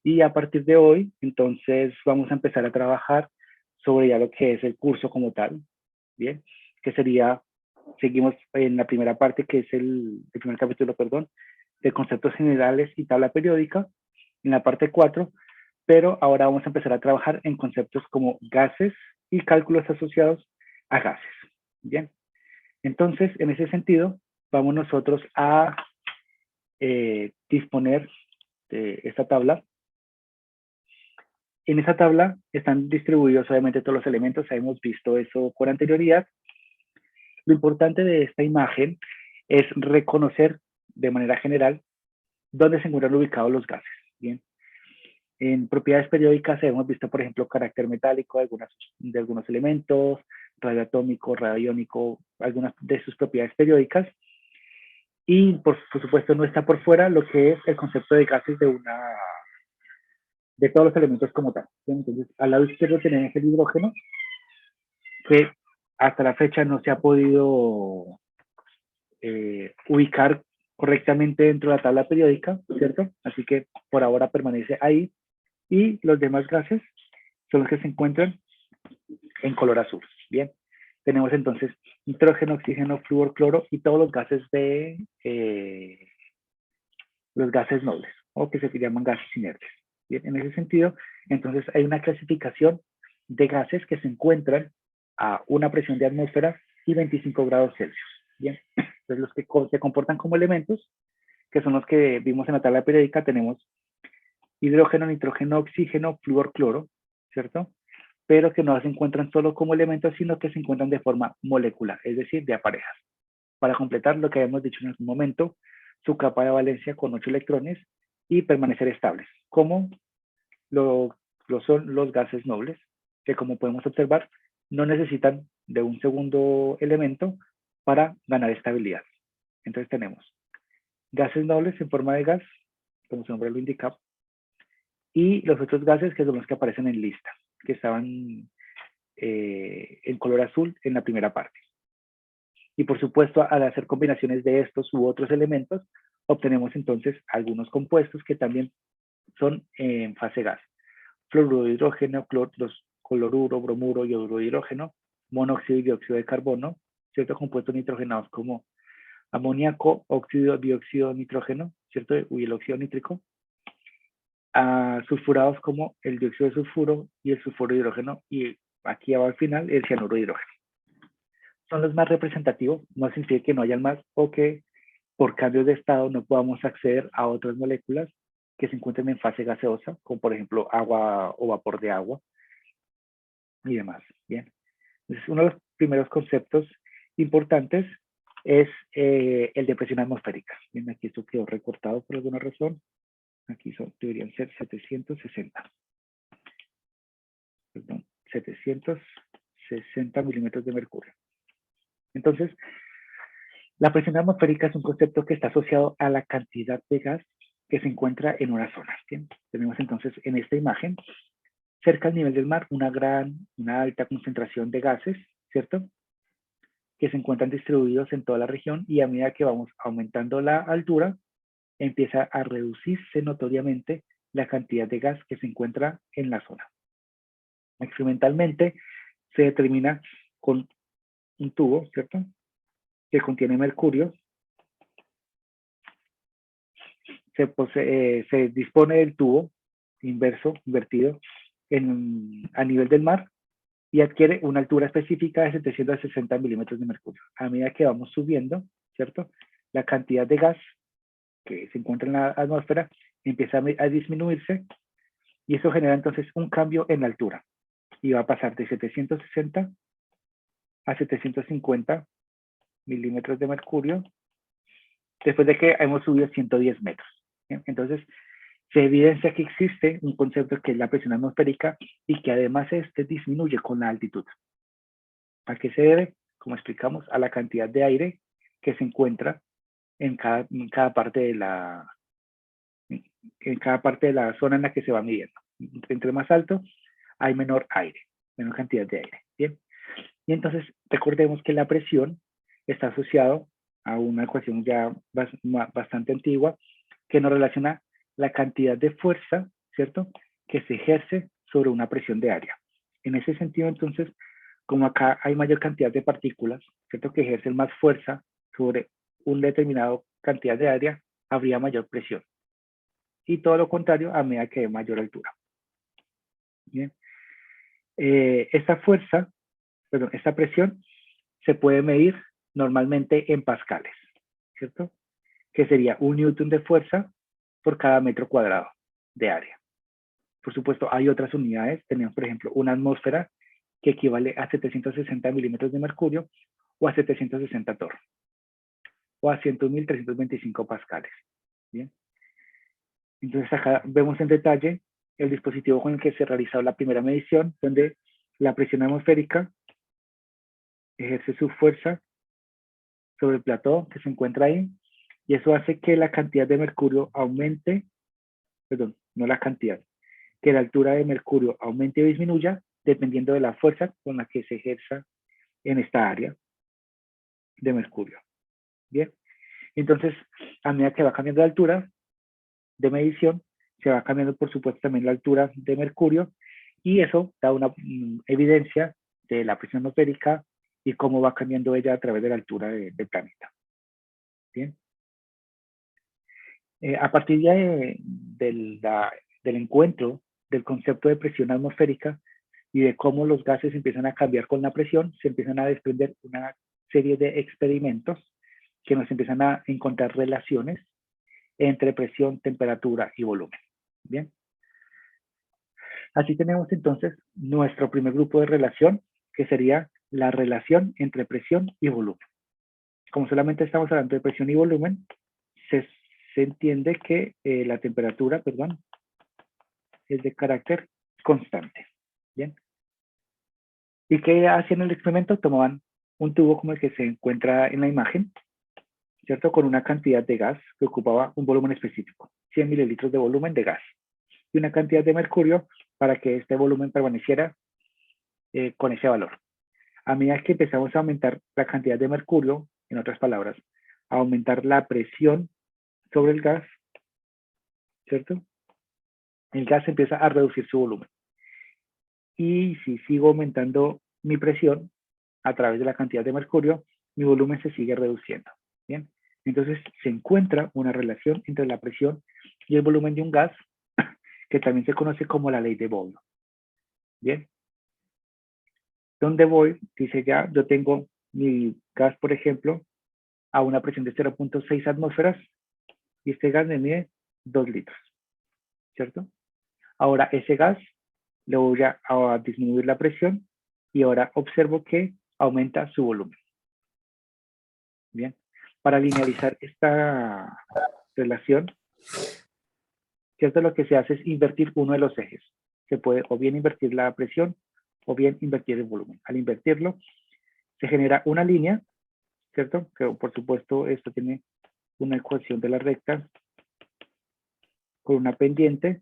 Y a partir de hoy, entonces, vamos a empezar a trabajar sobre ya lo que es el curso como tal, ¿bien? Que sería, seguimos en la primera parte, que es el primer capítulo, perdón, de conceptos generales y tabla periódica, en la parte 4, pero ahora vamos a empezar a trabajar en conceptos como gases y cálculos asociados a gases, ¿bien? Entonces, en ese sentido, vamos nosotros a disponer de esta tabla. En esa tabla están distribuidos obviamente todos los elementos, hemos visto eso con anterioridad. Lo importante de esta imagen es reconocer de manera general dónde se encuentran ubicados los gases. Bien. En propiedades periódicas hemos visto, por ejemplo, carácter metálico de algunos elementos, radio atómico, radio iónico, algunas de sus propiedades periódicas. Y por supuesto no está por fuera lo que es el concepto de gases de todos los elementos como tal. Entonces, al lado izquierdo tenemos el hidrógeno, que hasta la fecha no se ha podido ubicar correctamente dentro de la tabla periódica, ¿cierto? Así que por ahora permanece ahí. Y los demás gases son los que se encuentran en color azul. Bien, tenemos entonces nitrógeno, oxígeno, flúor, cloro y todos los gases nobles, o que se llaman gases inertes. Bien, en ese sentido, entonces hay una clasificación de gases que se encuentran a una presión de atmósfera y 25 grados Celsius. Bien, entonces los que se comportan como elementos, que son los que vimos en la tabla periódica, tenemos hidrógeno, nitrógeno, oxígeno, flúor, cloro, ¿cierto? Pero que no se encuentran solo como elementos, sino que se encuentran de forma molecular, es decir, de a parejas. Para completar lo que habíamos dicho en algún momento, su capa de valencia con 8 electrones y permanecer estables, como lo son los gases nobles, que como podemos observar, no necesitan de un segundo elemento para ganar estabilidad. Entonces tenemos gases nobles en forma de gas, como su nombre lo indica, y los otros gases que son los que aparecen en lista, que estaban en color azul en la primera parte. Y por supuesto, al hacer combinaciones de estos u otros elementos, obtenemos entonces algunos compuestos que también son en fase gas. Fluoruro de hidrógeno, cloruro, bromuro, yoduro de hidrógeno, monóxido y dióxido de carbono, ciertos compuestos nitrogenados como amoníaco, óxido, dióxido de nitrógeno, ¿cierto? Y el óxido nítrico, sulfurados como el dióxido de sulfuro y el sulfuro de hidrógeno, y aquí al final el cianuro de hidrógeno. Son los más representativos, no significa que no hayan más o que por cambios de estado no podamos acceder a otras moléculas que se encuentren en fase gaseosa, como por ejemplo agua o vapor de agua y demás. Bien, entonces uno de los primeros conceptos importantes es el de presión atmosférica. Bien, aquí esto quedó recortado por alguna razón. Aquí deberían ser 760. Perdón, 760 milímetros de mercurio. Entonces, la presión atmosférica es un concepto que está asociado a la cantidad de gas que se encuentra en una zona. ¿Bien? Tenemos entonces en esta imagen, cerca al nivel del mar, una alta concentración de gases, ¿cierto? Que se encuentran distribuidos en toda la región y a medida que vamos aumentando la altura, empieza a reducirse notoriamente la cantidad de gas que se encuentra en la zona. Experimentalmente se determina con un tubo, ¿cierto? Que contiene mercurio. Se dispone del tubo invertido a nivel del mar y adquiere una altura específica de 760 milímetros de mercurio. A medida que vamos subiendo, ¿cierto? La cantidad de gas que se encuentra en la atmósfera empieza a disminuirse y eso genera entonces un cambio en la altura y va a pasar de 760 a 750 milímetros de mercurio después de que hemos subido 110 metros. ¿Bien? Entonces, se evidencia que existe un concepto que es la presión atmosférica y que además este disminuye con la altitud. ¿A qué se debe? Como explicamos, a la cantidad de aire que se encuentra en cada parte de la zona en la que se va midiendo. Entre más alto, hay menor aire, menor cantidad de aire. Bien. Y entonces recordemos que la presión está asociado a una ecuación ya bastante antigua que nos relaciona la cantidad de fuerza ¿cierto? Que se ejerce sobre una presión de área. En ese sentido, entonces, como acá hay mayor cantidad de partículas, ¿cierto? Que ejercen más fuerza sobre una determinada cantidad de área, habría mayor presión. Y todo lo contrario a medida que hay mayor altura. Bien. Esta fuerza, perdón, esta presión se puede medir normalmente en pascales, ¿cierto? Que sería 1 newton de fuerza por cada metro cuadrado de área. Por supuesto, hay otras unidades. Tenemos, por ejemplo, una atmósfera que equivale a 760 milímetros de mercurio o a 760 torr, o a 100.325 pascales. Bien. Entonces acá vemos en detalle el dispositivo con el que se realizó la primera medición, donde la presión atmosférica ejerce su fuerza sobre el plató que se encuentra ahí, y eso hace que la cantidad de mercurio aumente, perdón, no la cantidad, que la altura de mercurio aumente o disminuya dependiendo de la fuerza con la que se ejerza en esta área de mercurio. Bien, entonces a medida que va cambiando la altura de medición, se va cambiando por supuesto también la altura de mercurio, y eso da una evidencia de la presión atmosférica y cómo va cambiando ella a través de la altura del planeta. Bien. A partir del encuentro del concepto de presión atmosférica y de cómo los gases empiezan a cambiar con la presión, se empiezan a desprender una serie de experimentos que nos empiezan a encontrar relaciones entre presión, temperatura y volumen. Bien. Así tenemos entonces nuestro primer grupo de relación, que sería la relación entre presión y volumen. Como solamente estamos hablando de presión y volumen, se entiende que la temperatura, perdón, es de carácter constante. Bien. ¿Y qué hacían en el experimento? Tomaban un tubo como el que se encuentra en la imagen, ¿cierto? Con una cantidad de gas que ocupaba un volumen específico, 100 mililitros de volumen de gas, y una cantidad de mercurio para que este volumen permaneciera con ese valor. A medida que empezamos a aumentar la cantidad de mercurio, en otras palabras, a aumentar la presión sobre el gas, ¿cierto? El gas empieza a reducir su volumen. Y si sigo aumentando mi presión a través de la cantidad de mercurio, mi volumen se sigue reduciendo. Bien. Entonces se encuentra una relación entre la presión y el volumen de un gas, que también se conoce como la ley de Boyle. Bien. Donde voy, dice ya, yo tengo mi gas, por ejemplo, a una presión de 0.6 atmósferas, y este gas me mide 2 litros, ¿cierto? Ahora ese gas le voy a disminuir la presión y ahora observo que aumenta su volumen. Bien, para linealizar esta relación, ¿cierto? Lo que se hace es invertir uno de los ejes. Se puede o bien invertir la presión o bien invertir el volumen. Al invertirlo, se genera una línea, ¿cierto? Que por supuesto esto tiene una ecuación de la recta con una pendiente,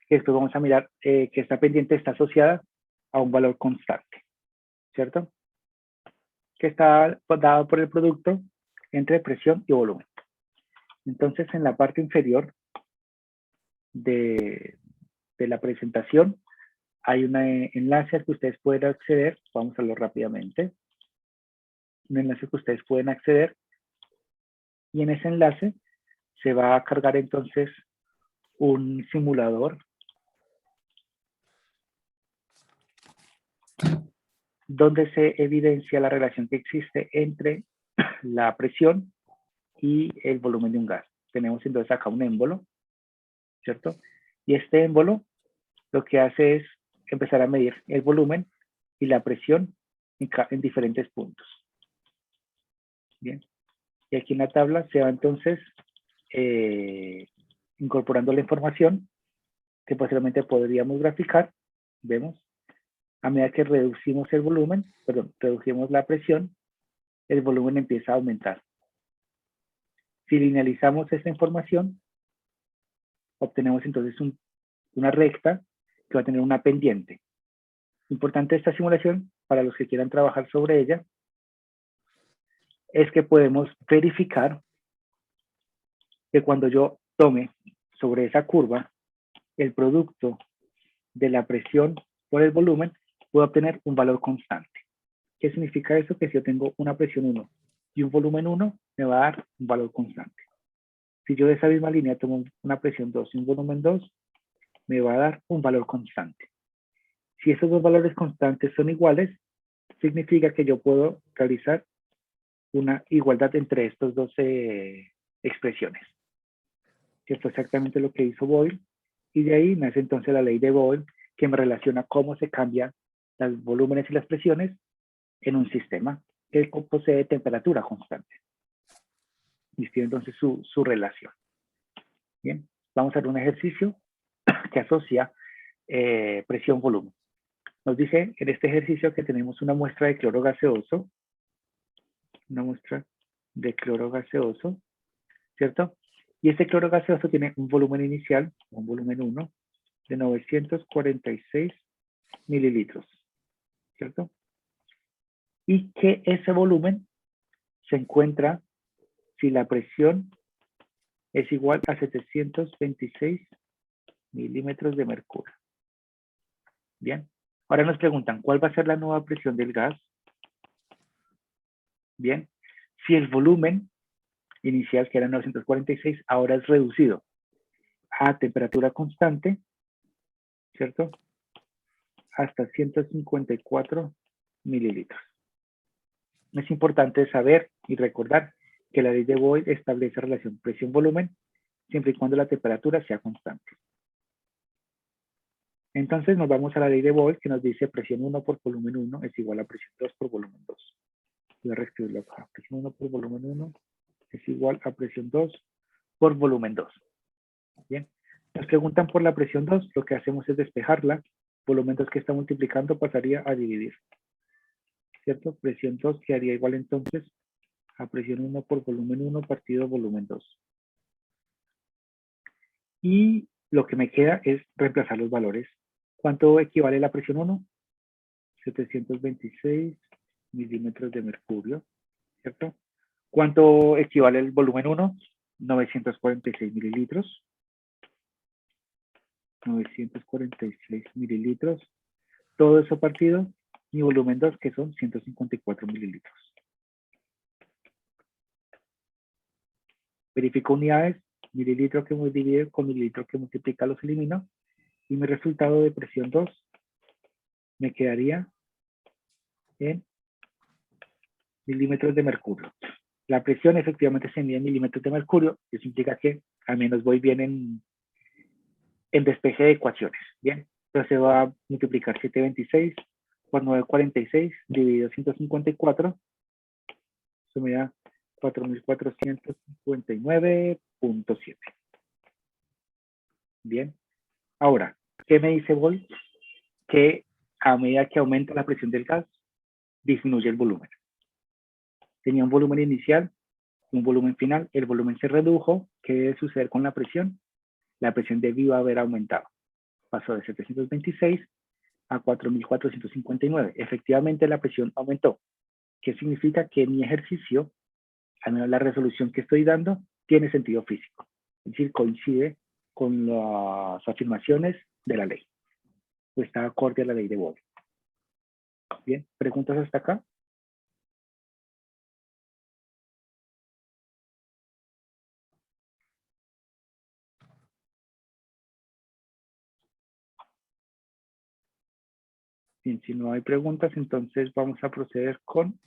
que después vamos a mirar que esta pendiente está asociada a un valor constante, ¿cierto? Que está dado por el producto entre presión y volumen. Entonces, en la parte inferior de la presentación hay un enlace al que ustedes pueden acceder. Vamos a verlo rápidamente. Un enlace que ustedes pueden acceder, y en ese enlace se va a cargar entonces un simulador donde se evidencia la relación que existe entre la presión y el volumen de un gas. Tenemos entonces acá un émbolo, ¿cierto? Y este émbolo lo que hace es empezar a medir el volumen y la presión en diferentes puntos. Bien. Y aquí en la tabla se va entonces incorporando la información que posteriormente podríamos graficar. Vemos, a medida que reducimos el volumen, perdón, reducimos la presión, el volumen empieza a aumentar. Si linealizamos esta información, obtenemos entonces una recta que va a tener una pendiente. Importante esta simulación, para los que quieran trabajar sobre ella, es que podemos verificar que cuando yo tome sobre esa curva, el producto de la presión por el volumen, puedo obtener un valor constante. ¿Qué significa eso? Que si yo tengo una presión 1 y un volumen 1, me va a dar un valor constante. Si yo de esa misma línea tomo una presión 2 y un volumen 2, me va a dar un valor constante. Si esos dos valores constantes son iguales, significa que yo puedo realizar una igualdad entre estas dos expresiones. Que fue exactamente lo que hizo Boyle, y de ahí nace entonces la ley de Boyle, que me relaciona cómo se cambian los volúmenes y las presiones en un sistema que posee temperatura constante. Y tiene entonces su relación. Bien, vamos a hacer un ejercicio que asocia presión-volumen. Nos dice en este ejercicio que tenemos una muestra de cloro gaseoso, ¿cierto? Y este cloro gaseoso tiene un volumen inicial, un volumen 1, de 946 mililitros, ¿cierto? Y que ese volumen se encuentra si la presión es igual a 726 milímetros de mercurio. Bien. Ahora nos preguntan, ¿cuál va a ser la nueva presión del gas? Bien. Si el volumen inicial, que era 946, ahora es reducido a temperatura constante, ¿cierto? Hasta 154 mililitros. Es importante saber y recordar que la ley de Boyle establece relación presión-volumen siempre y cuando la temperatura sea constante. Entonces nos vamos a la ley de Boyle, que nos dice presión 1 por volumen 1 es igual a presión 2 por volumen 2. Voy a reescribirlo acá. Presión 1 por volumen 1 es igual a presión 2 por volumen 2. Bien. Nos preguntan por la presión 2, lo que hacemos es despejarla. Volumen 2 que está multiplicando pasaría a dividir. ¿Cierto? Presión 2 quedaría igual entonces a presión 1 por volumen 1 partido volumen 2. Y lo que me queda es reemplazar los valores. ¿Cuánto equivale la presión 1? 726 milímetros de mercurio, ¿cierto? ¿Cuánto equivale el volumen 1? 946 mililitros. 946 mililitros. Todo eso partido mi volumen 2, que son 154 mililitros. Verifico unidades, mililitro que me divide con mililitro que multiplica los elimino, y mi resultado de presión 2 me quedaría en milímetros de mercurio. La presión efectivamente se mide en milímetros de mercurio, eso implica que al menos voy bien en despeje de ecuaciones. Bien, entonces se va a multiplicar 726 por 946 dividido 154, eso me da 4.459.7. Bien, ahora, ¿qué me dice Boyle? Que a medida que aumenta la presión del gas, disminuye el volumen. Tenía un volumen inicial y un volumen final. El volumen se redujo. ¿Qué debe suceder con la presión? La presión debió haber aumentado. Pasó de 726 a 4.459. Efectivamente, la presión aumentó. ¿Qué significa? Que mi ejercicio, al menos la resolución que estoy dando, tiene sentido físico. Es decir, coincide con las afirmaciones de la ley. O está acorde a la ley de Boyle. Bien, ¿preguntas hasta acá? Bien, si no hay preguntas, entonces vamos a proceder con...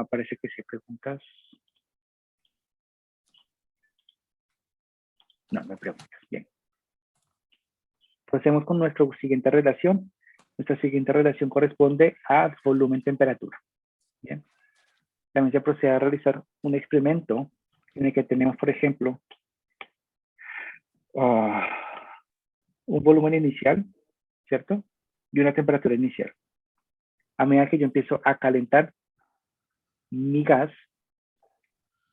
parece que sí hay preguntas. No, no hay preguntas. Bien. Procedemos con nuestra siguiente relación. Nuestra siguiente relación corresponde a volumen-temperatura. Bien. También se procede a realizar un experimento en el que tenemos, por ejemplo, un volumen inicial, ¿cierto? Y una temperatura inicial. A medida que yo empiezo a calentar mi gas,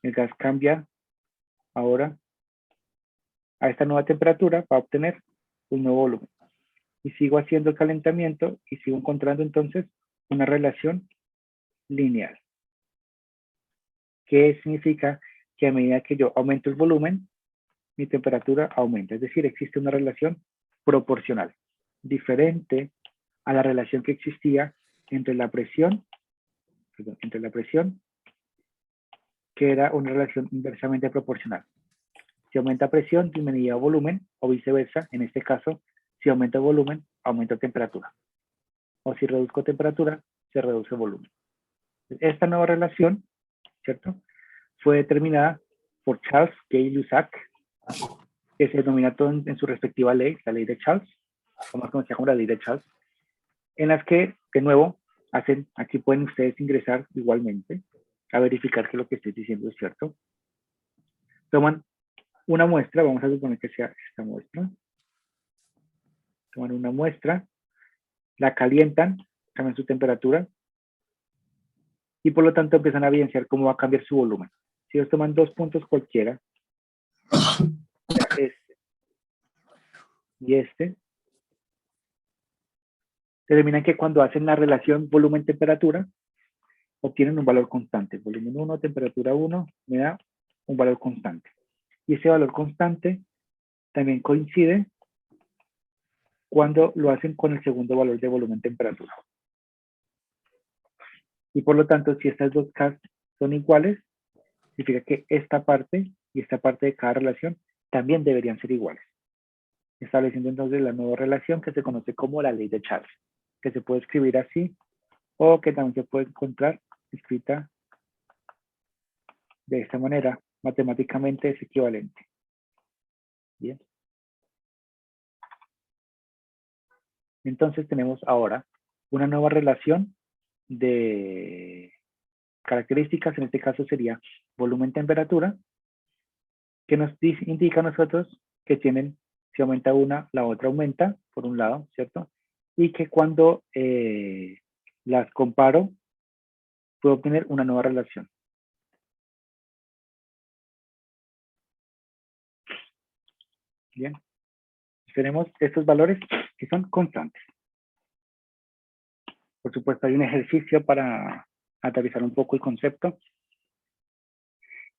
el gas cambia ahora a esta nueva temperatura para obtener un nuevo volumen. Y sigo haciendo el calentamiento y sigo encontrando entonces una relación lineal. que significa que a medida que yo aumento el volumen, mi temperatura aumenta. Es decir, existe una relación proporcional, diferente a la relación que existía entre la presión, que era una relación inversamente proporcional. Si aumenta presión, disminuye volumen, o viceversa. En este caso, si aumenta volumen, aumenta temperatura. O si reduzco temperatura, se reduce volumen. Esta nueva relación, ¿cierto?, fue determinada por Charles J. Lusac, que se denomina todo en su respectiva ley, la ley de Charles, o más conocida como la ley de Charles, en las que, de nuevo, aquí pueden ustedes ingresar igualmente a verificar que lo que estoy diciendo es cierto. Toman una muestra, vamos a suponer que sea esta muestra. Toman una muestra, la calientan, cambian su temperatura, y por lo tanto empiezan a evidenciar cómo va a cambiar su volumen. Si ellos toman 2 puntos cualquiera, este y este, determinan que cuando hacen la relación volumen-temperatura, obtienen un valor constante. Volumen 1, temperatura 1, me da un valor constante. Y ese valor constante también coincide cuando lo hacen con el segundo valor de volumen-temperatura. Y por lo tanto, si estas dos K son iguales, significa que esta parte y esta parte de cada relación también deberían ser iguales. Estableciendo entonces la nueva relación que se conoce como la ley de Charles, que se puede escribir así o que también se puede encontrar escrita de esta manera. Matemáticamente es equivalente. Bien. Entonces tenemos ahora una nueva relación de características, en este caso sería volumen-temperatura, que nos indica a nosotros que tienen, si aumenta una, la otra aumenta, por un lado, ¿cierto? Y que cuando las comparo, puedo obtener una nueva relación. Bien. Tenemos estos valores que son constantes. Por supuesto, hay un ejercicio para aterrizar un poco el concepto.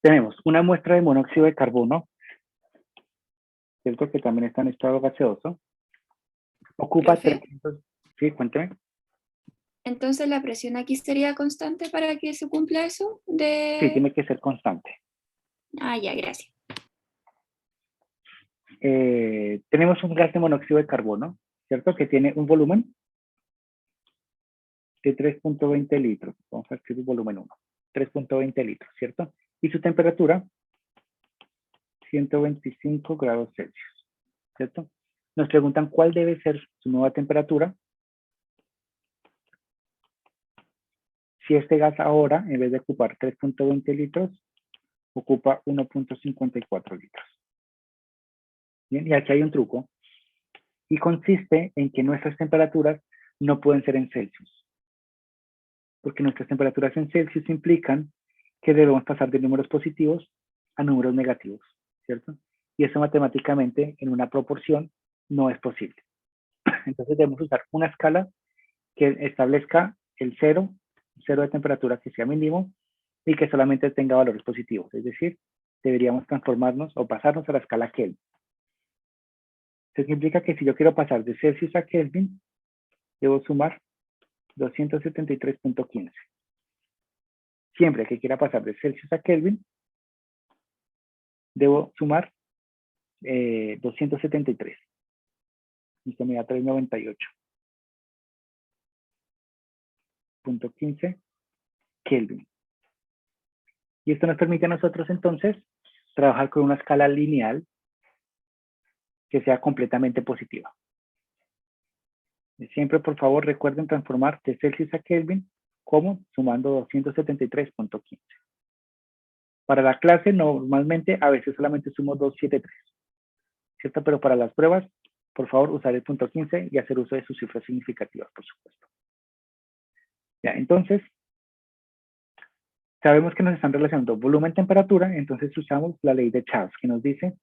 Tenemos una muestra de monóxido de carbono, ¿cierto?, que también está en estado gaseoso. Ocupa Profe, 300... Sí, cuénteme. entonces la presión aquí sería constante para que se cumpla eso Sí, de... tiene que ser constante. Ah, ya, gracias. Tenemos un gas de monóxido de carbono, ¿cierto?, que tiene un volumen de 3.20 litros. Vamos a escribir volumen 1. 3.20 litros, ¿cierto? Y su temperatura, 125 grados Celsius, ¿cierto? Nos preguntan cuál debe ser su nueva temperatura. Si este gas ahora, en vez de ocupar 3.20 litros, ocupa 1.54 litros. Bien, y aquí hay un truco. Y consiste en que nuestras temperaturas no pueden ser en Celsius. Porque nuestras temperaturas en Celsius implican que debemos pasar de números positivos a números negativos, ¿cierto? Y eso matemáticamente, en una proporción, no es posible. Entonces debemos usar una escala que establezca el cero de temperatura que sea mínimo y que solamente tenga valores positivos. Es decir, deberíamos transformarnos o pasarnos a la escala Kelvin. Eso implica que si yo quiero pasar de Celsius a Kelvin, debo sumar 273.15. Siempre que quiera pasar de Celsius a Kelvin, debo sumar 273. Esto me da 398.15 Kelvin. Y esto nos permite a nosotros entonces trabajar con una escala lineal que sea completamente positiva. Siempre, por favor, recuerden transformar de Celsius a Kelvin como sumando 273.15. Para la clase, normalmente, a veces solamente sumo 273, ¿cierto? Pero para las pruebas, por favor, usar el punto 15 y hacer uso de sus cifras significativas, por supuesto. Ya, entonces, sabemos que nos están relacionando volumen-temperatura, entonces usamos la ley de Charles, que nos dice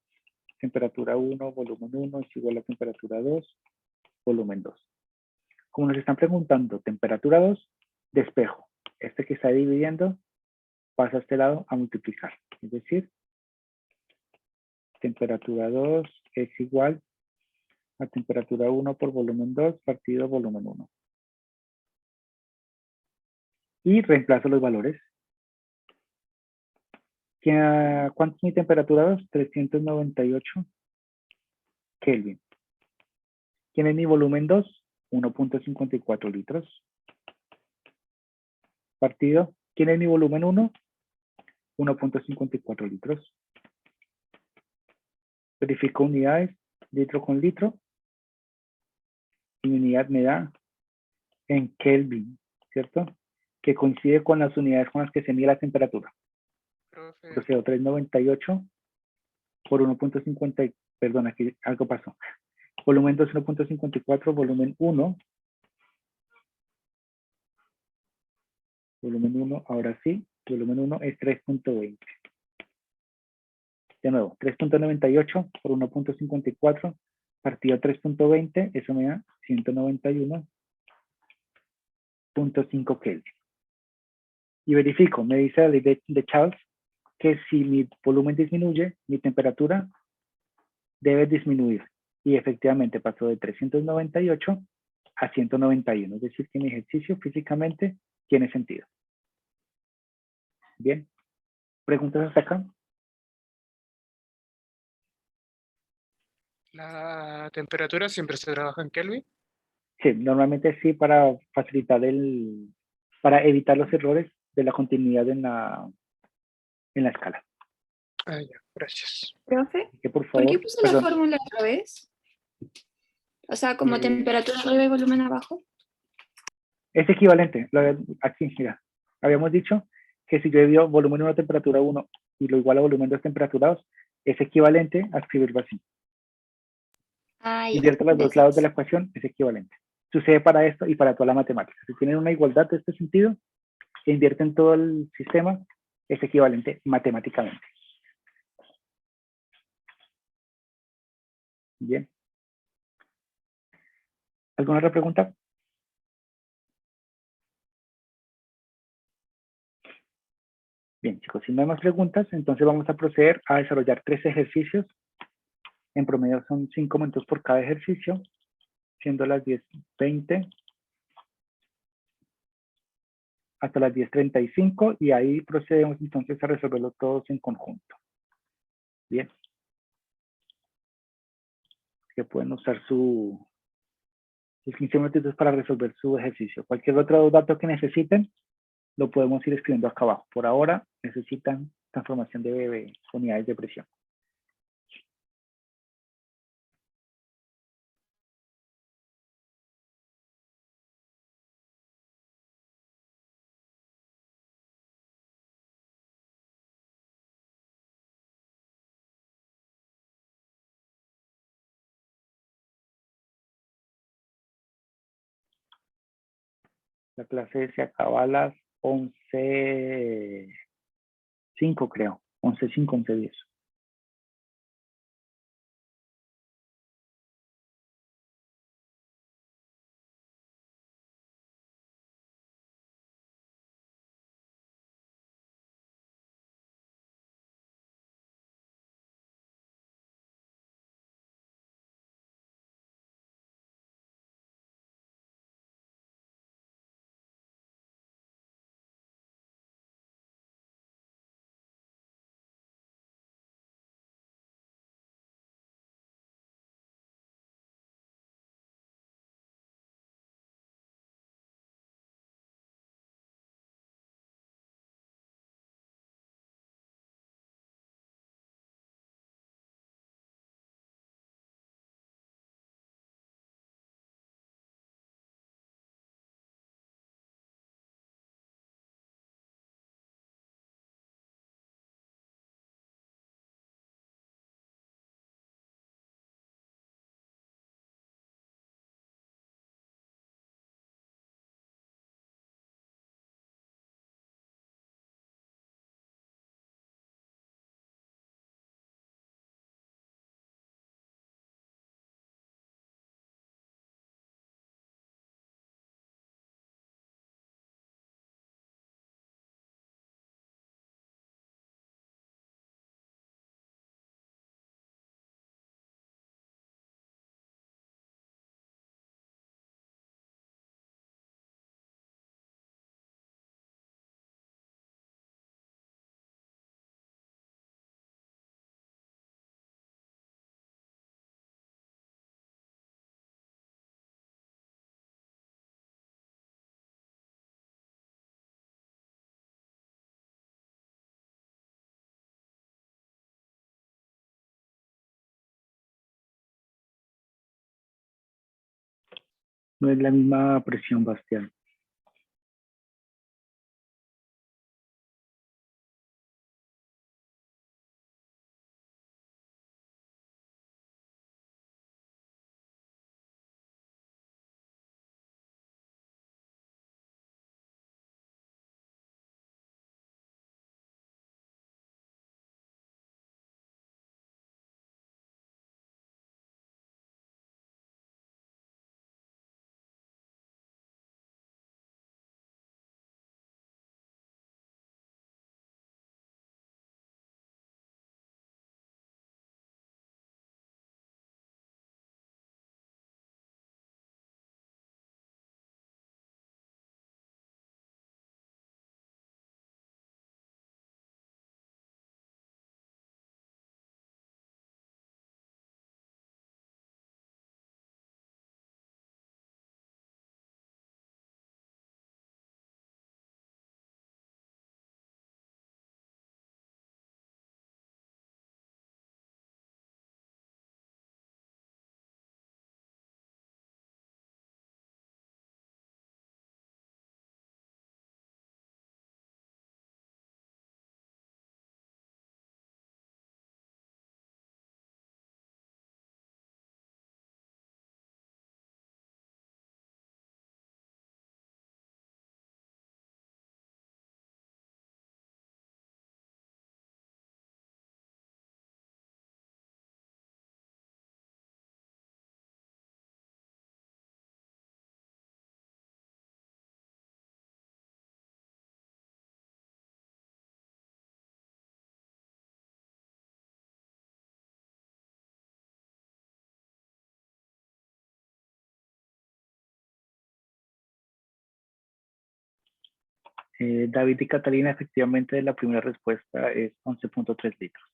temperatura 1, volumen 1 es igual a temperatura 2, volumen 2. Como nos están preguntando temperatura 2, despejo. Este que está dividiendo pasa a este lado a multiplicar. Es decir, temperatura 2 es igual a temperatura 1 por volumen 2 partido volumen 1. Y reemplazo los valores. ¿Cuánto es mi temperatura 2? 398 Kelvin. ¿Quién es mi volumen 2? 1.54 litros. Partido. ¿Quién es mi volumen 1? 1.54 litros. Verifico unidades, litro con litro. Y mi unidad me da en Kelvin, ¿cierto? Que coincide con las unidades con las que se mide la temperatura. Profe, Procedo 398 por 1.50, perdón, aquí algo pasó. Volumen 2, 1.54, volumen 1. Volumen 1, ahora sí, volumen 1 es 3.20. De nuevo, 3.98 por 1.54 partido 3.20, eso me da 191.5 Kelvin. Y verifico, me dice la ley de Charles que si mi volumen disminuye, mi temperatura debe disminuir. Y efectivamente pasó de 398 a 191. Es decir, que mi ejercicio físicamente tiene sentido. Bien. ¿Preguntas hasta acá? la temperatura siempre se trabaja en Kelvin. Sí, normalmente sí, para facilitar para evitar los errores de la continuidad en la escala. Ah, ya, gracias. Profe, Así que por ¿por qué favor, puso la perdón, fórmula al revés? O sea, como eh, temperatura arriba y volumen abajo. es equivalente. Aquí, mira, habíamos dicho que si yo divido volumen 1 temperatura 1 y lo igual a volumen 2 temperatura 2, es equivalente a escribirlo así. Ah, ya. Invierto los dos Gracias. lados de la ecuación, es equivalente. Sucede para esto y para toda la matemática. Si tienen una igualdad de este sentido, e invierten todo el sistema, es equivalente matemáticamente. Bien. ¿Alguna otra pregunta? Bien, chicos, si no hay más preguntas, entonces vamos a proceder a desarrollar 3 ejercicios. En promedio son 5 minutos por cada ejercicio, siendo las 10:20 hasta las 10:35 y ahí procedemos entonces a resolverlo todos en conjunto. Bien. Que pueden usar sus 15 minutos para resolver su ejercicio. Cualquier otro dato que necesiten, lo podemos ir escribiendo acá abajo. Por ahora necesitan transformación de unidades de presión. La clase se acaba a las 11:05, creo. 11:05, 11:10. No es la misma presión, Bastián. David y Catalina, efectivamente la primera respuesta es 11.3 litros.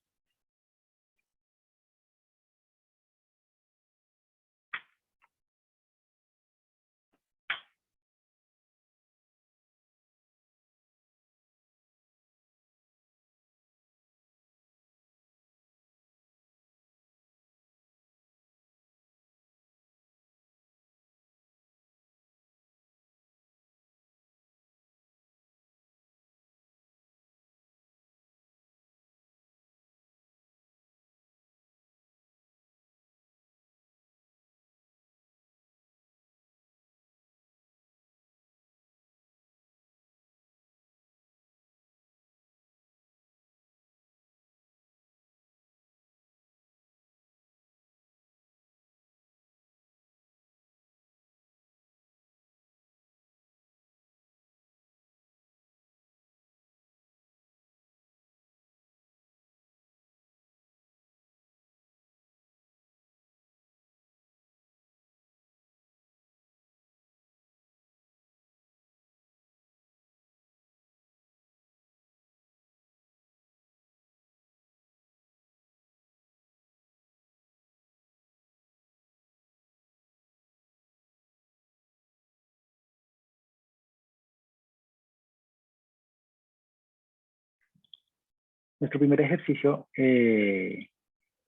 Nuestro primer ejercicio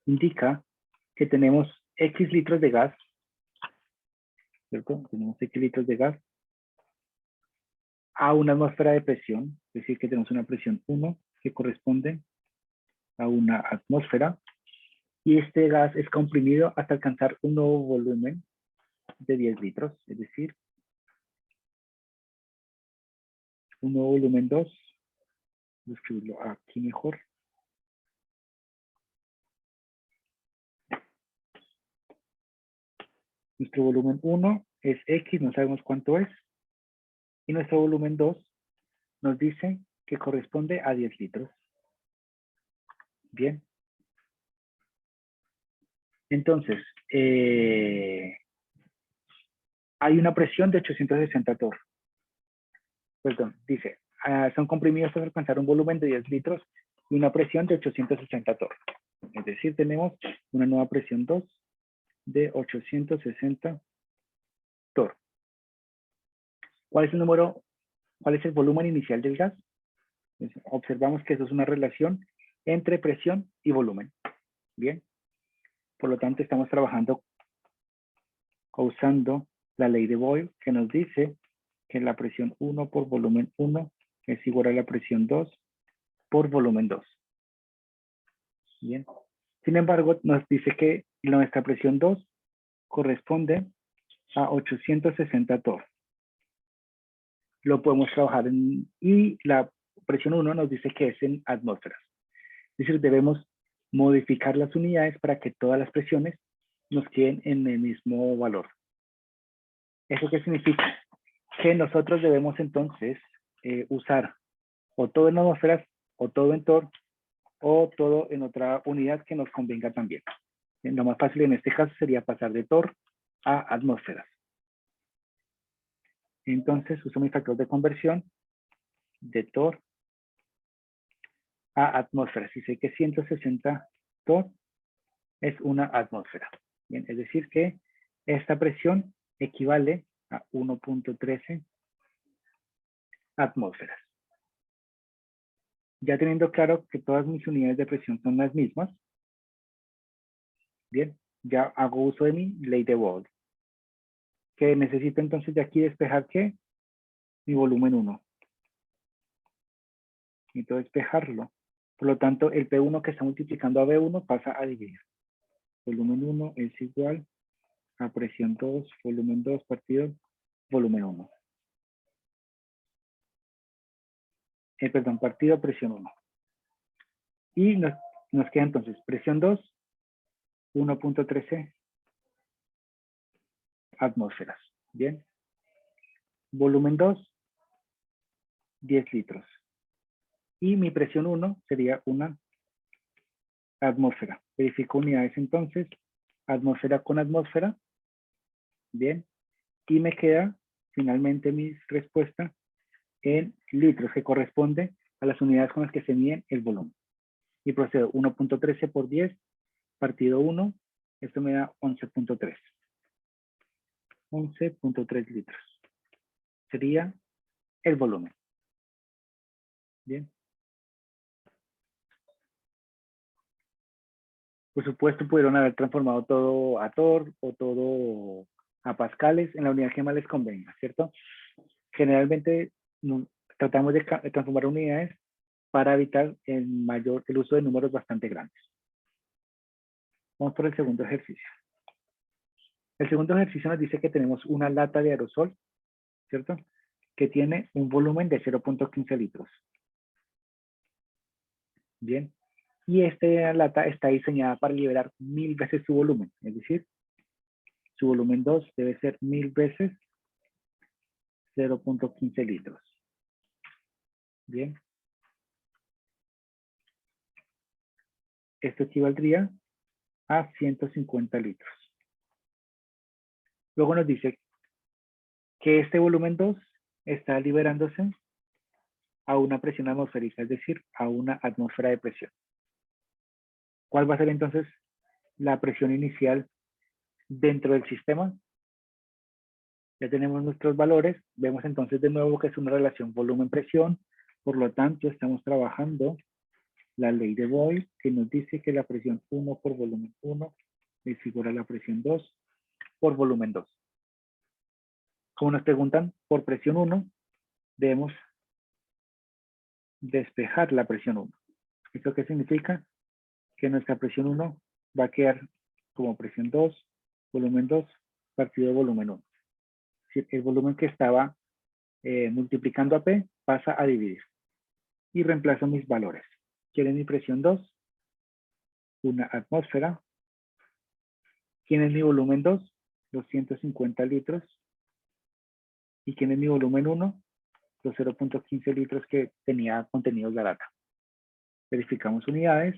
indica que tenemos X litros de gas, ¿cierto? Tenemos X litros de gas a una atmósfera de presión, es decir, que tenemos una presión 1 que corresponde a una atmósfera, y este gas es comprimido hasta alcanzar un nuevo volumen de 10 litros, es decir, un nuevo volumen 2, voy a escribirlo aquí mejor. Nuestro volumen 1 es X, no sabemos cuánto es, y nuestro volumen 2 nos dice que corresponde a 10 litros. Bien. Entonces, hay una presión de 860 torr. Perdón, dice, son comprimidos hasta alcanzar un volumen de 10 litros y una presión de 860 torr. Es decir, tenemos una nueva presión 2 de 860 torr. ¿Cuál es el número? ¿Cuál es el volumen inicial del gas? Entonces, observamos que eso es una relación entre presión y volumen. Bien. Por lo tanto, estamos trabajando usando la ley de Boyle, que nos dice que la presión 1 por volumen 1 es igual a la presión 2 por volumen 2. Bien. Sin embargo, nos dice que nuestra presión 2 corresponde a 860 torr. Lo podemos trabajar y la presión 1 nos dice que es en atmósferas. Es decir, debemos modificar las unidades para que todas las presiones nos queden en el mismo valor. ¿Eso qué significa? Que nosotros debemos entonces usar o todo en atmósferas, o todo en torr, o todo en otra unidad que nos convenga también. Lo más fácil en este caso sería pasar de torr a atmósferas. Entonces uso mi factor de conversión de torr a atmósferas. Y sé que 160 torr es una atmósfera. Bien, es decir que esta presión equivale a 1.13 atmósferas. Ya teniendo claro que todas mis unidades de presión son las mismas, bien, ya hago uso de mi ley de Boyle. Que necesito entonces de aquí despejar ¿qué? Mi volumen 1. Necesito despejarlo. Por lo tanto, el P1 que está multiplicando a V1 pasa a dividir. Volumen 1 es igual a presión 2, volumen 2 partido volumen 1. Perdón, partido presión 1. Y nos queda entonces presión 2, 1.13 atmósferas. Bien. Volumen 2, 10 litros. Y mi presión 1 sería una atmósfera. Verifico unidades entonces, atmósfera con atmósfera. Bien. Y me queda finalmente mi respuesta en litros, que corresponde a las unidades con las que se mide el volumen. Y procedo 1.13 por 10 partido 1. Esto me da 11.3. 11.3 litros. Sería el volumen. Bien. Por supuesto, pudieron haber transformado todo a torr o todo a pascales en la unidad que más les convenga, ¿cierto? Generalmente tratamos de transformar unidades para evitar el uso de números bastante grandes. Vamos por el segundo ejercicio. El segundo ejercicio nos dice que tenemos una lata de aerosol, ¿cierto? Que tiene un volumen de 0.15 litros. Bien. Y esta lata está diseñada para liberar 1000 veces su volumen. Es decir, su volumen 2 debe ser 1000 veces 0.15 litros. Bien. Esto equivaldría a 150 litros. Luego nos dice que este volumen 2 está liberándose a una presión atmosférica, es decir, a una atmósfera de presión. ¿Cuál va a ser entonces la presión inicial dentro del sistema? Ya tenemos nuestros valores. Vemos entonces de nuevo que es una relación volumen-presión. Por lo tanto, estamos trabajando la ley de Boyle, que nos dice que la presión 1 por volumen 1 es igual a la presión 2 por volumen 2. Como nos preguntan por presión 1, debemos despejar la presión 1. ¿Esto qué significa? Que nuestra presión 1 va a quedar como presión 2, volumen 2, partido volumen 1. Si el volumen que estaba multiplicando a P pasa a dividir. Y reemplazo mis valores. ¿Quién es mi presión 2? Una atmósfera. ¿Quién es mi volumen 2? Los 150 litros. ¿Y quién es mi volumen 1? Los 0.15 litros que tenía contenidos la lata. Verificamos unidades.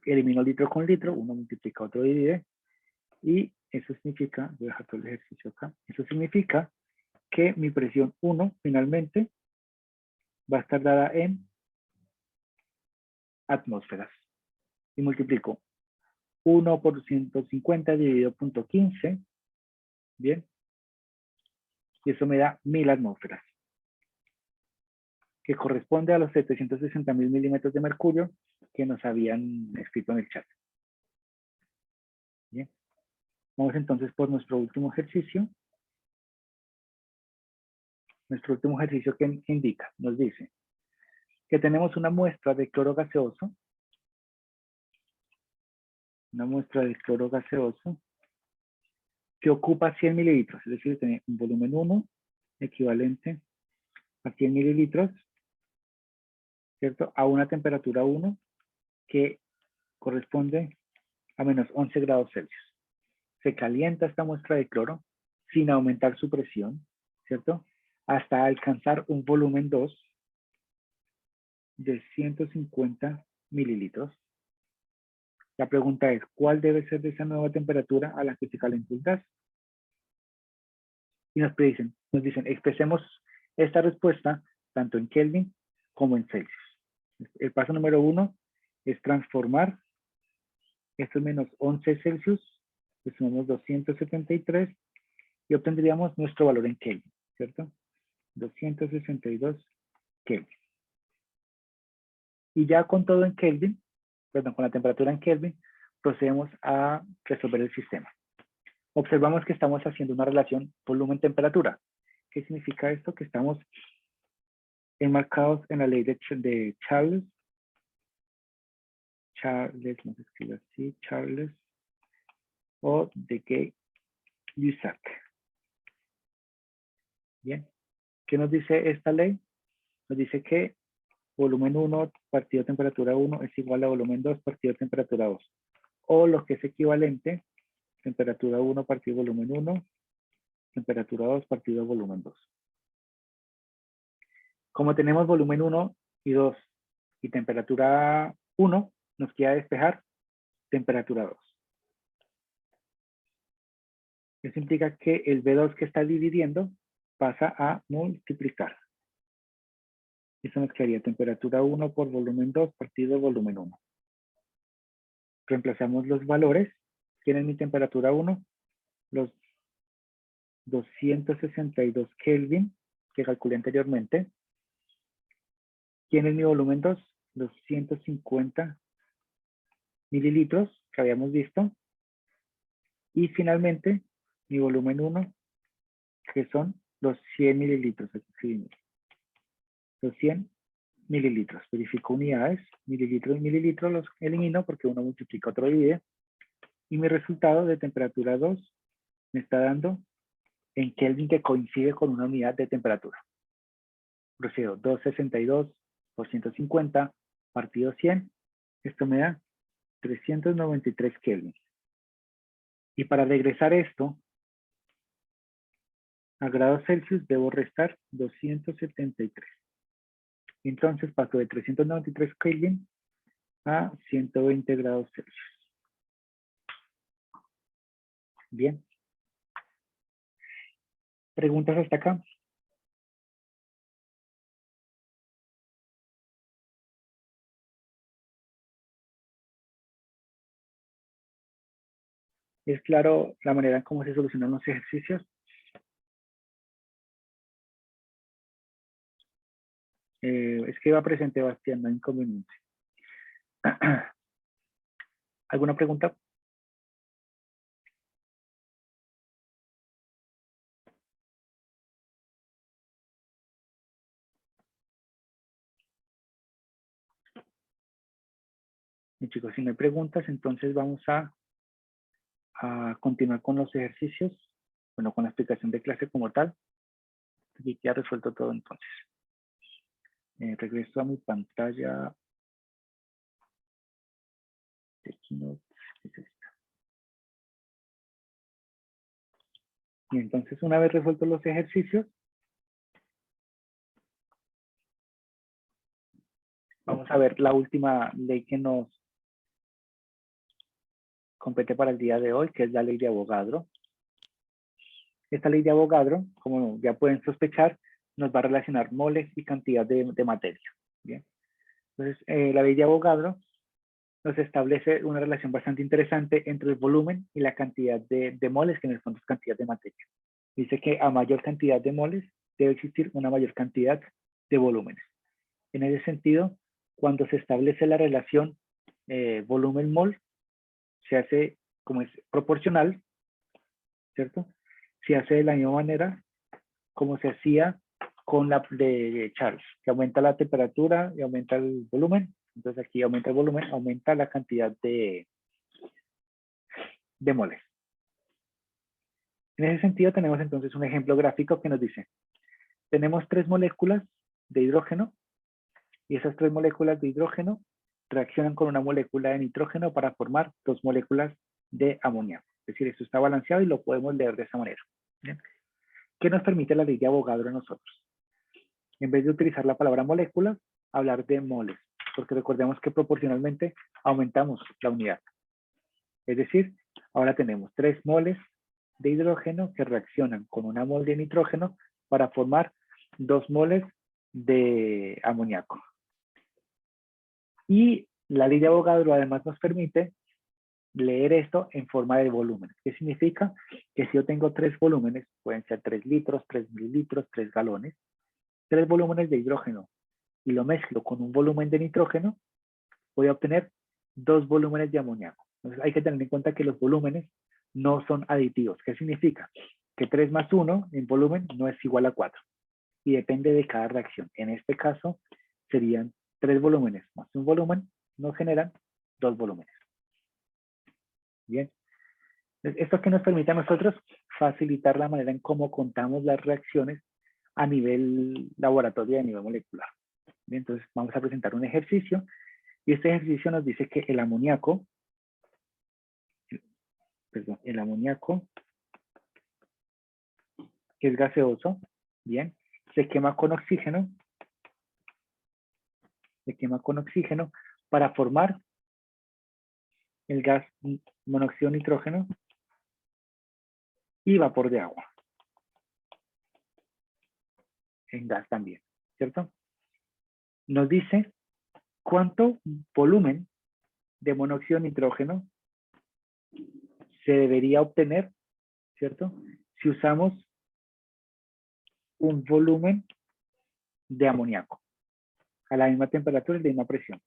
Elimino litro con litro. Uno multiplica, otro divide. Y eso significa, voy a dejar todo el ejercicio acá. Eso significa que mi presión 1 finalmente va a estar dada en atmósferas. Y multiplico 1 por 150 dividido por 0.15. Bien. Y eso me da 1000 atmósferas. Que corresponde a los 760.000 milímetros de mercurio que nos habían escrito en el chat. Bien. Vamos entonces por nuestro último ejercicio. nuestro último ejercicio que indica, nos dice que tenemos una muestra de cloro gaseoso, que ocupa 100 mililitros, es decir, tiene un volumen 1 equivalente a 100 mililitros, ¿cierto? A una temperatura 1 que corresponde a menos 11 grados Celsius. Se calienta esta muestra de cloro sin aumentar su presión, ¿cierto? Hasta alcanzar un volumen 2 de 150 mililitros. La pregunta es, ¿cuál debe ser de esa nueva temperatura a la que se calentó el gas? Y nos dicen, expresemos esta respuesta tanto en Kelvin como en Celsius. El paso número 1 es transformar estos menos 11 Celsius, que sumamos 273, y obtendríamos nuestro valor en Kelvin, ¿cierto? 262 Kelvin. Y ya con todo en Kelvin, perdón, con la temperatura en Kelvin, procedemos a resolver el sistema. Observamos que estamos haciendo una relación volumen-temperatura. ¿Qué significa esto? Que estamos enmarcados en la ley de Charles, no se escribe así, Charles, o de Gay-Lussac. Bien. ¿Qué nos dice esta ley? Nos dice que volumen 1 partido temperatura 1 es igual a volumen 2 partido temperatura 2. O lo que es equivalente, temperatura 1 partido volumen 1, temperatura 2 partido volumen 2. Como tenemos volumen 1 y 2 y temperatura 1, nos queda despejar temperatura 2. Eso implica que el B2 que está dividiendo pasa a multiplicar. Eso nos quedaría temperatura 1 por volumen 2 partido volumen 1. Reemplazamos los valores. ¿Quién es mi temperatura 1? Los 262 Kelvin que calculé anteriormente. ¿Quién es mi volumen 2? Los 150 mililitros que habíamos visto. Y finalmente, mi volumen 1, que son los 100 mililitros. Aquí escribimos. Los 100 mililitros. Verifico unidades. Mililitros y mililitros los elimino porque uno multiplica, otro divide. Y mi resultado de temperatura 2 me está dando en Kelvin que coincide con una unidad de temperatura. Procedo 262 por 150 partido 100. Esto me da 393 Kelvin. Y para regresar esto a grados Celsius debo restar 273. Entonces paso de 393 Kelvin a 120 grados Celsius. Bien. ¿Preguntas hasta acá? ¿Es claro la manera en cómo se solucionan los ejercicios? Es que iba presente Bastián, no hay inconveniente. ¿Alguna pregunta? Y chicos, si no hay preguntas, entonces vamos a continuar con los ejercicios. Bueno, con la explicación de clase como tal. Aquí ya resuelto todo entonces. Regreso a mi pantalla de Keynote. Es esta. Y entonces, una vez resueltos los ejercicios, vamos a ver la última ley que nos compete para el día de hoy, que es la ley de Avogadro. Esta ley de Avogadro, como ya pueden sospechar, nos va a relacionar moles y cantidad de materia. Bien. Entonces, la ley de Avogadro nos establece una relación bastante interesante entre el volumen y la cantidad de moles, que en el fondo es cantidad de materia. Dice que a mayor cantidad de moles debe existir una mayor cantidad de volúmenes. En ese sentido, cuando se establece la relación volumen-mol, se hace como es proporcional, ¿cierto? Se hace de la misma manera como se hacía con la de Charles, que aumenta la temperatura y aumenta el volumen. Entonces aquí aumenta el volumen, aumenta la cantidad de moles. En ese sentido tenemos entonces un ejemplo gráfico que nos dice, tenemos 3 moléculas de hidrógeno y esas 3 moléculas de hidrógeno reaccionan con una molécula de nitrógeno para formar 2 moléculas de amoníaco. Es decir, esto está balanceado y lo podemos leer de esa manera. ¿Bien? ¿Qué nos permite la ley de Avogadro a nosotros? En vez de utilizar la palabra molécula, hablar de moles, porque recordemos que proporcionalmente aumentamos la unidad. Es decir, ahora tenemos 3 moles de hidrógeno que reaccionan con una mol de nitrógeno para formar 2 moles de amoníaco. Y la ley de Avogadro además nos permite leer esto en forma de volumen. ¿Qué significa? Que si yo tengo 3 volúmenes, pueden ser 3 litros, 3 mililitros, 3 galones, 3 volúmenes de hidrógeno y lo mezclo con un volumen de nitrógeno, voy a obtener 2 volúmenes de amoníaco. Entonces hay que tener en cuenta que los volúmenes no son aditivos. ¿Qué significa? Que 3 más 1 en volumen no es igual a 4. Y depende de cada reacción. En este caso serían 3 volúmenes más un volumen, nos generan 2 volúmenes. Bien. Entonces, esto que nos permite a nosotros facilitar la manera en cómo contamos las reacciones a nivel laboratorio y a nivel molecular. Bien, entonces vamos a presentar un ejercicio y este ejercicio nos dice que el amoníaco, que es gaseoso, bien, se quema con oxígeno para formar el gas monóxido de nitrógeno y vapor de agua. En gas también, ¿cierto? Nos dice cuánto volumen de monóxido de nitrógeno se debería obtener, ¿cierto? Si usamos un volumen de amoníaco a la misma temperatura y la misma presión.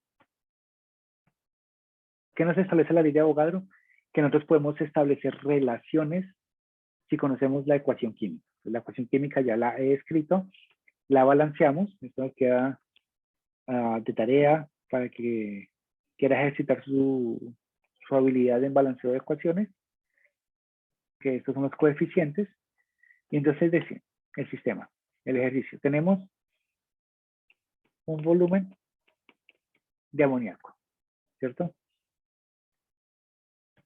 ¿Qué nos establece la ley de Avogadro? Que nosotros podemos establecer relaciones si conocemos la ecuación química. La ecuación química ya la he escrito, la balanceamos, esto nos queda de tarea para que quiera ejercitar su habilidad en balanceo de ecuaciones, que estos son los coeficientes, y entonces decir, el sistema, el ejercicio, tenemos un volumen de amoníaco, ¿cierto?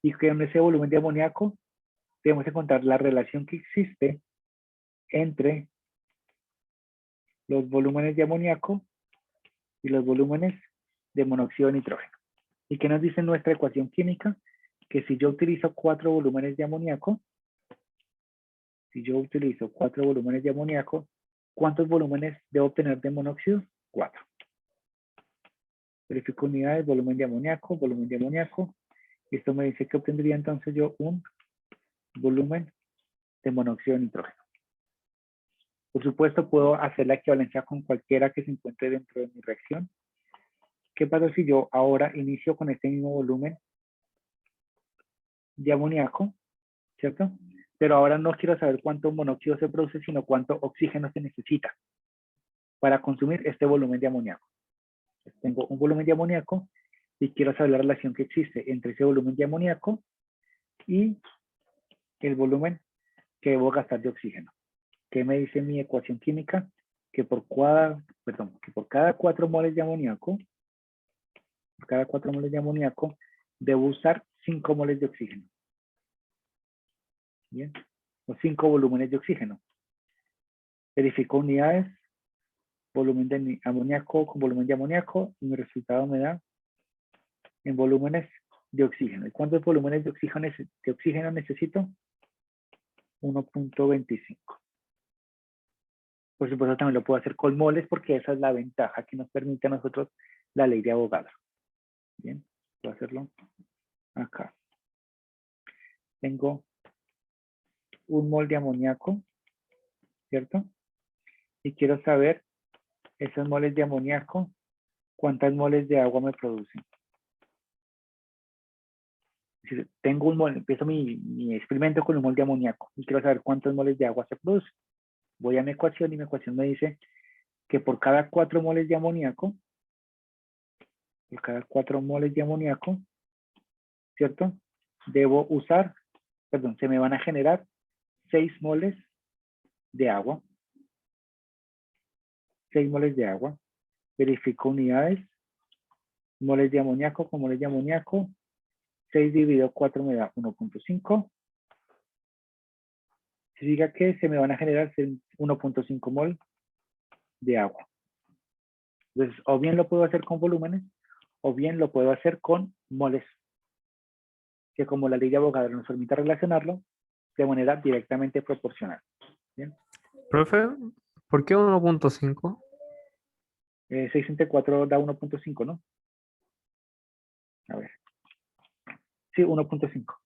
Y con ese volumen de amoníaco debemos encontrar la relación que existe entre los volúmenes de amoníaco y los volúmenes de monóxido de nitrógeno. ¿Y qué nos dice nuestra ecuación química? Que si yo utilizo 4 volúmenes de amoníaco, ¿cuántos volúmenes debo obtener de monóxido? 4. Verifico unidades, volumen de amoníaco. Esto me dice que obtendría entonces yo un volumen de monóxido de nitrógeno. Por supuesto, puedo hacer la equivalencia con cualquiera que se encuentre dentro de mi reacción. ¿Qué pasa si yo ahora inicio con este mismo volumen de amoníaco, ¿cierto? Pero ahora no quiero saber cuánto monóxido se produce, sino cuánto oxígeno se necesita para consumir este volumen de amoníaco. Entonces, tengo un volumen de amoníaco y quiero saber la relación que existe entre ese volumen de amoníaco y el volumen que debo gastar de oxígeno. ¿Qué me dice mi ecuación química? Que por cada 4 moles de amoníaco, debo usar 5 moles de oxígeno. Bien, o 5 volúmenes de oxígeno. Verifico unidades, volumen de amoníaco con volumen de amoníaco, y mi resultado me da en volúmenes de oxígeno. ¿Y cuántos volúmenes de oxígeno necesito? 1.25. Por supuesto también lo puedo hacer con moles porque esa es la ventaja que nos permite a nosotros la ley de Avogadro. Bien, voy a hacerlo acá. Tengo un mol de amoníaco, ¿cierto? Y quiero saber esos moles de amoníaco, cuántas moles de agua me producen. Es decir, tengo un mol, empiezo mi experimento con un mol de amoníaco y quiero saber cuántos moles de agua se producen. Voy a mi ecuación y mi ecuación me dice que por cada 4 moles de amoníaco, ¿cierto? Debo usar, perdón, se me van a generar 6 moles de agua. 6 moles de agua. Verifico unidades. Moles de amoníaco con moles de amoníaco. 6 dividido 4 me da 1.5. Significa que se me van a generar 1.5 mol de agua. Entonces, o bien lo puedo hacer con volúmenes, o bien lo puedo hacer con moles, que como la ley de Avogadro nos permite relacionarlo de manera directamente proporcional. ¿Bien? Profe, ¿por qué 1.5? 6 entre 4 da 1.5, ¿no? A ver. Sí, 1.5.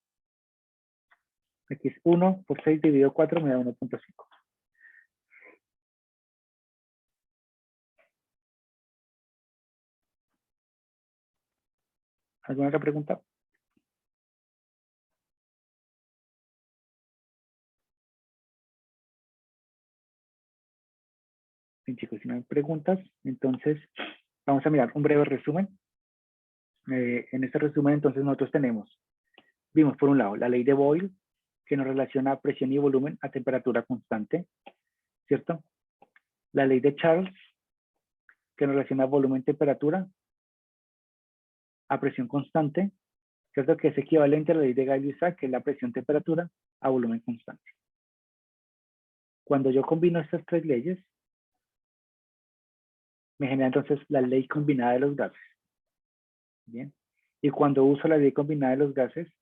Aquí es 1 por 6 dividido 4 me da 1.5. ¿Alguna otra pregunta? Bien, chicos, si no hay preguntas, entonces vamos a mirar un breve resumen. En este resumen, entonces, nosotros vimos por un lado la ley de Boyle, que nos relaciona presión y volumen a temperatura constante, ¿cierto? La ley de Charles, que nos relaciona volumen-temperatura a presión constante, ¿cierto? Que es equivalente a la ley de Gay-Lussac, que es la presión-temperatura a volumen constante. Cuando yo combino estas tres leyes, me genera entonces la ley combinada de los gases. Bien. Y cuando uso la ley combinada de los gases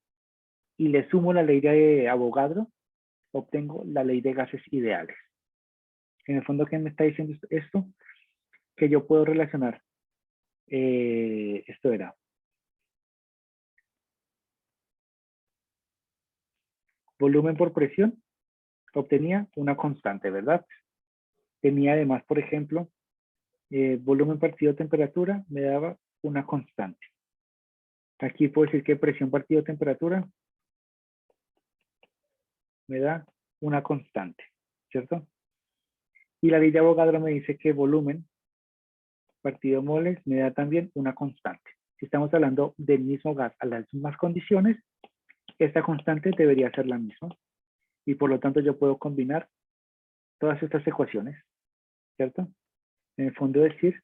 y le sumo la ley de Avogadro, obtengo la ley de gases ideales. En el fondo, ¿qué me está diciendo esto? Que yo puedo relacionar, esto era volumen por presión, obtenía una constante, ¿verdad? Tenía además, por ejemplo, volumen partido temperatura, me daba una constante. Aquí puedo decir que presión partido temperatura me da una constante, ¿cierto? Y la ley de Avogadro me dice que volumen partido moles me da también una constante. Si estamos hablando del mismo gas a las mismas condiciones, esta constante debería ser la misma. Y por lo tanto yo puedo combinar todas estas ecuaciones, ¿cierto? En el fondo decir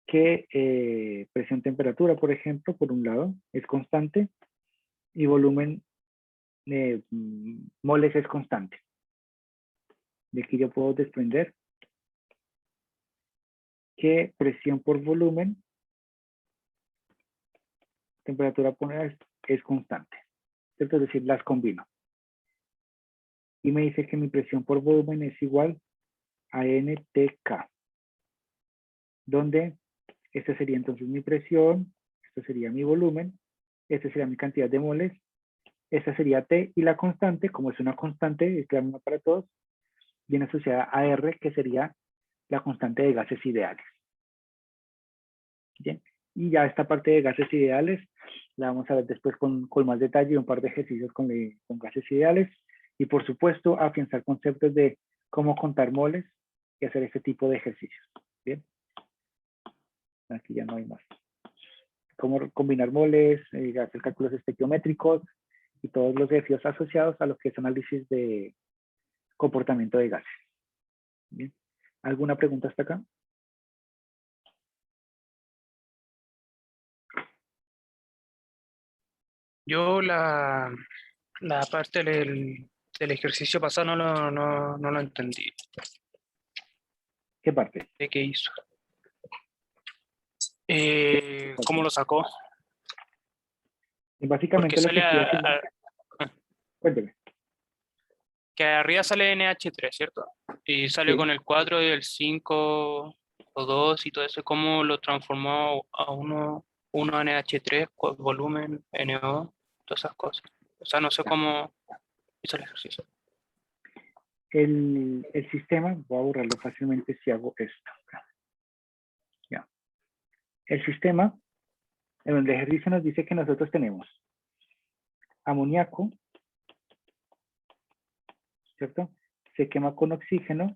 que presión-temperatura, por ejemplo, por un lado, es constante y volumen moles es constante. De aquí yo puedo desprender que presión por volumen, temperatura por es constante, ¿cierto? Es decir, las combino. Y me dice que mi presión por volumen es igual a NTK, donde esta sería entonces mi presión, esto sería mi volumen, esta sería mi cantidad de moles, esta sería T, y la constante, como es una constante, es la misma para todos, viene asociada a R, que sería la constante de gases ideales. Bien, y ya esta parte de gases ideales la vamos a ver después con más detalle, un par de ejercicios con gases ideales, y por supuesto afianzar conceptos de cómo contar moles y hacer este tipo de ejercicios. Bien, aquí ya no hay más. Cómo combinar moles, hacer cálculos estequiométricos y todos los desafíos asociados a lo que es análisis de comportamiento de gases. Bien. ¿Alguna pregunta hasta acá? Yo la parte del ejercicio pasado no lo entendí. ¿Qué parte? ¿De qué hizo? ¿Cómo lo sacó? Y básicamente Porque lo que sale estoy haciendo... Cuénteme. que arriba sale NH3, ¿cierto? Y sale Sí. con el 4 y el 5 o 2 y todo eso. ¿Cómo lo transformó a uno NH3, volumen, NO, todas esas cosas? O sea, no sé cómo hizo el ejercicio. El sistema, voy a borrarlo fácilmente si hago esto. Ya. El sistema, en el ejercicio nos dice que nosotros tenemos amoníaco, ¿cierto? se quema con oxígeno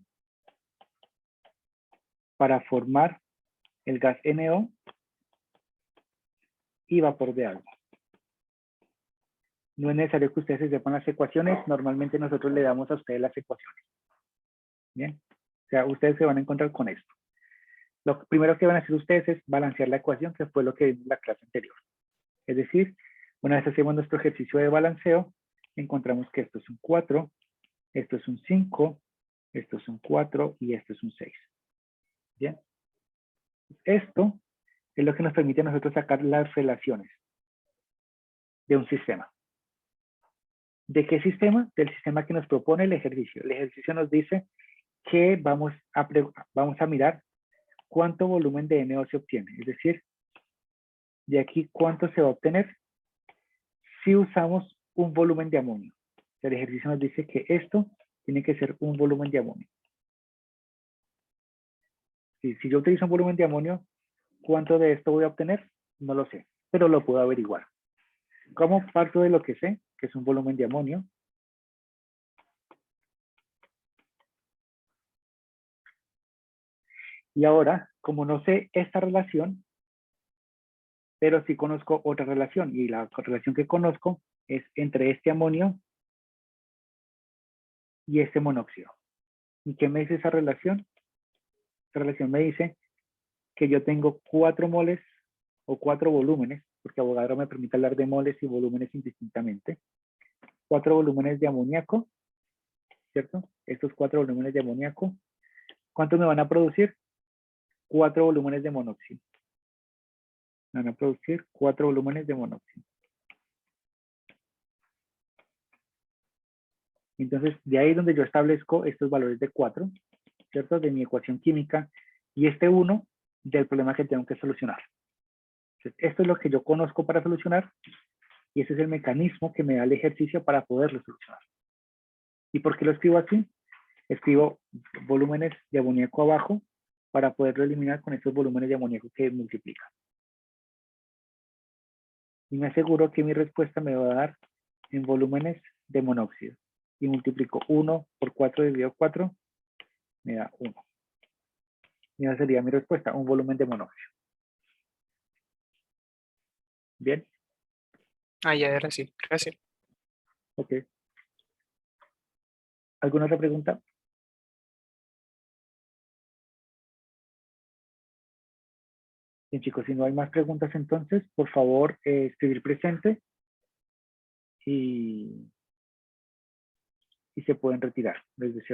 para formar el gas NO y vapor de agua. No es necesario que ustedes se sepan las ecuaciones, normalmente nosotros le damos a ustedes las ecuaciones. Bien, o sea, ustedes se van a encontrar con esto. Lo primero que van a hacer ustedes es balancear la ecuación, que fue lo que vimos en la clase anterior. Es decir, una vez hacemos nuestro ejercicio de balanceo, encontramos que esto es un 4, esto es un 5, esto es un 4 y esto es un 6. Bien. Esto es lo que nos permite a nosotros sacar las relaciones de un sistema. ¿De qué sistema? Del sistema que nos propone el ejercicio. El ejercicio nos dice que vamos a mirar cuánto volumen de NO se obtiene. Es decir, de aquí cuánto se va a obtener si usamos un volumen de amonio. El ejercicio nos dice que esto tiene que ser un volumen de amonio. Si yo utilizo un volumen de amonio, ¿cuánto de esto voy a obtener? No lo sé, pero lo puedo averiguar. ¿Cómo parto de lo que sé? Que es un volumen de amonio. Y ahora, como no sé esta relación, pero sí conozco otra relación, y la relación que conozco es entre este amonio y este monóxido. ¿Y qué me dice esa relación? Esa relación me dice que yo tengo 4 moles o 4 volúmenes, porque Avogadro me permite hablar de moles y volúmenes indistintamente. 4 volúmenes de amoníaco, ¿cierto? Estos 4 volúmenes de amoníaco, ¿cuántos me van a producir? 4 volúmenes de monóxido. Me van a producir 4 volúmenes de monóxido. Entonces, de ahí es donde yo establezco estos valores de 4, ¿cierto? De mi ecuación química, y este 1 del problema que tengo que solucionar. Entonces, esto es lo que yo conozco para solucionar, y ese es el mecanismo que me da el ejercicio para poderlo solucionar. ¿Y por qué lo escribo así? Escribo volúmenes de amoníaco abajo para poderlo eliminar con estos volúmenes de amoníaco que multiplican. Y me aseguro que mi respuesta me va a dar en volúmenes de monóxido. Y multiplico 1 por 4 dividido 4, me da 1. Y esa sería mi respuesta, un volumen de monóxido. ¿Bien? Ah, ya era así. Gracias. Ok. ¿Alguna otra pregunta? Bien, chicos, si no hay más preguntas entonces, por favor, escribir presente y se pueden retirar. Les deseo